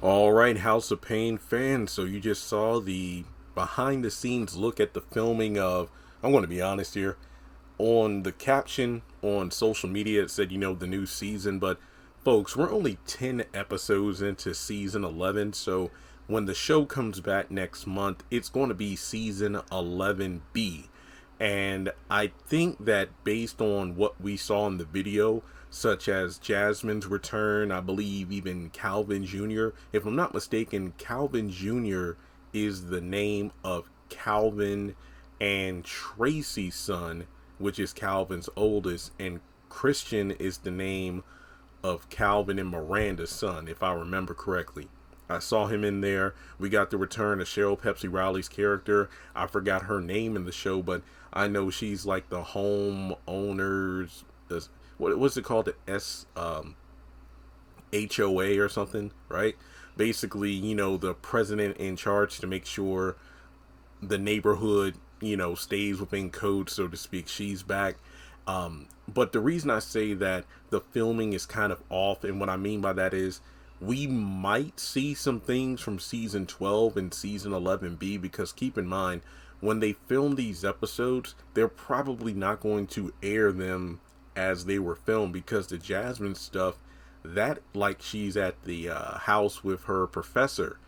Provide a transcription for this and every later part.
All right, House of Payne fans. So you just saw the behind the scenes look at the filming of, I'm going to be honest here, on the caption on social media it said, the new season, but folks, we're only 10 episodes into season 11. So when the show comes back next month, it's going to be season 11B. And I think that based on what we saw in the video, such as Jasmine's Return, I believe even Calvin Jr., if I'm not mistaken, Calvin Jr. is the name of Calvin and Tracy's son, which is Calvin's oldest, and Christian is the name of Calvin and Miranda's son, if I remember correctly. I saw him in there. We got the return of Cheryl Pepsi Riley's character. I forgot her name in the show, but I know she's like the home owners. What's it called? The HOA or something, right? Basically, the president in charge to make sure the neighborhood, stays within code, so to speak. She's back. But the reason I say that the filming is kind of off, and what I mean by that is we might see some things from season 12 and season 11B, because keep in mind, when they film these episodes, they're probably not going to air them as they were filmed, because the Jasmine stuff, that like she's at the house with her professor,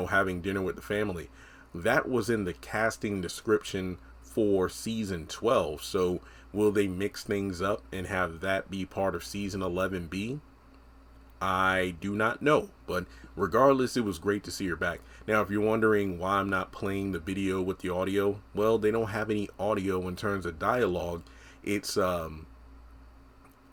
having dinner with the family, that was in the casting description for season 12. So will they mix things up and have that be part of season 11B? I do not know, but regardless, it was great to see her back. Now, if you're wondering why I'm not playing the video with the audio, well, they don't have any audio in terms of dialogue. It's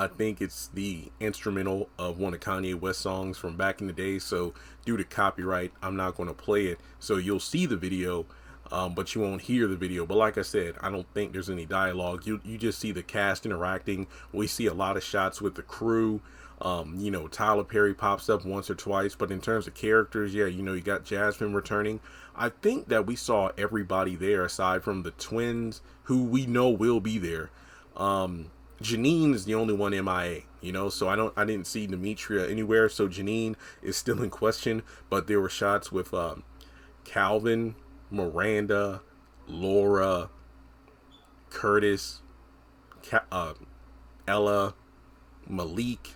I think it's the instrumental of one of Kanye West songs from back in the day. So due to copyright, I'm not going to play it. So you'll see the video, but you won't hear the video. But like I said, I don't think there's any dialogue. You just see the cast interacting. We see a lot of shots with the crew. Tyler Perry pops up once or twice, but in terms of characters, yeah, you got Jasmine returning. I think that we saw everybody there aside from the twins, who we know will be there. Janine is the only one MIA, so I didn't see Demetria anywhere, so Janine is still in question, but there were shots with Calvin, Miranda, Laura, Curtis, Ella, Malik,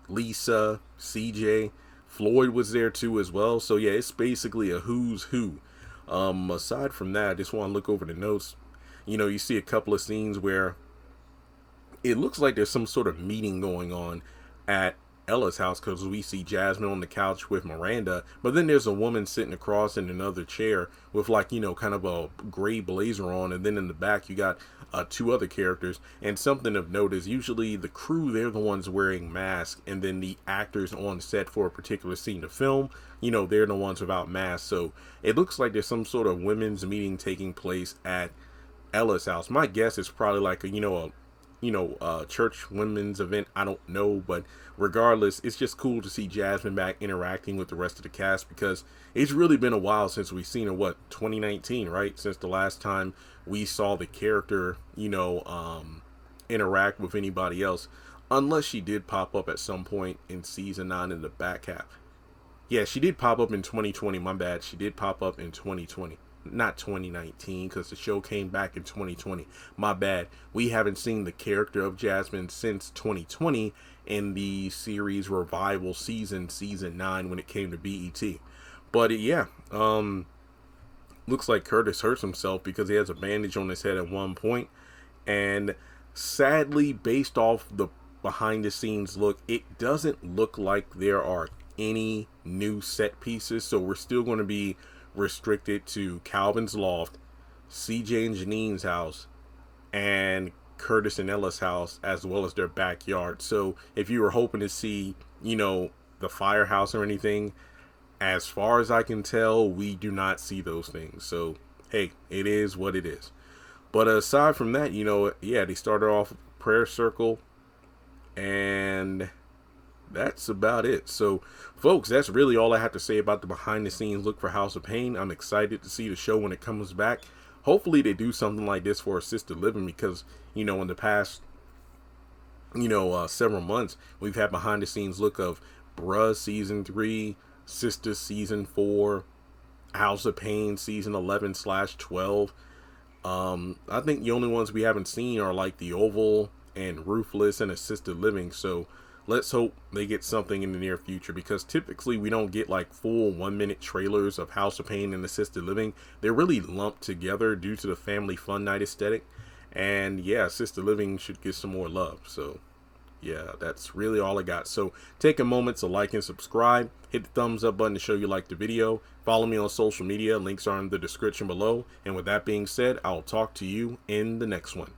Lisa, CJ, Floyd was there too as well. So yeah, it's basically a who's who. Aside from that, I just want to look over the notes. You see a couple of scenes where it looks like there's some sort of meeting going on at Ella's house, because we see Jasmine on the couch with Miranda, but then there's a woman sitting across in another chair with kind of a gray blazer on, and then in the back you got two other characters. And something of note is usually the crew, they're the ones wearing masks, and then the actors on set for a particular scene to film, they're the ones without masks. So it looks like there's some sort of women's meeting taking place at Ella's house. My guess is probably like a church women's event. I don't know, but regardless, it's just cool to see Jasmine back interacting with the rest of the cast, because it's really been a while since we've seen her. 2019, right? Since the last time we saw the character, interact with anybody else, unless she did pop up at some point in season 9 in the back half. Yeah, she did pop up in 2020. My bad. She did pop up in 2020. Not 2019, because the show came back in 2020. My bad. We haven't seen the character of Jasmine since 2020 in the series revival season 9, when it came to BET. But yeah, looks like Curtis hurts himself because he has a bandage on his head at one point. And sadly, based off the behind the scenes look, it doesn't look like there are any new set pieces. So we're still going to be restricted to Calvin's loft, CJ and Janine's house, and Curtis and Ella's house, as well as their backyard. So if you were hoping to see, the firehouse or anything, as far as I can tell, we do not see those things. So hey, it is what it is. But aside from that, they started off prayer circle, and that's about it. So folks, that's really all I have to say about the behind the scenes look for House of Payne. I'm excited to see the show when it comes back. Hopefully they do something like this for assisted living, because in the past several months we've had behind the scenes look of Bruh Season 3, Sister Season 4, House of Payne Season 11/12. I think the only ones we haven't seen are like The Oval and Ruthless and Assisted Living. So let's hope they get something in the near future, because typically we don't get like full 1 minute trailers of House of Payne and Assisted Living. They're really lumped together due to the family fun night aesthetic. And yeah, Assisted Living should get some more love. So yeah, that's really all I got. So take a moment to like and subscribe. Hit the thumbs up button to show you like the video. Follow me on social media. Links are in the description below. And with that being said, I'll talk to you in the next one.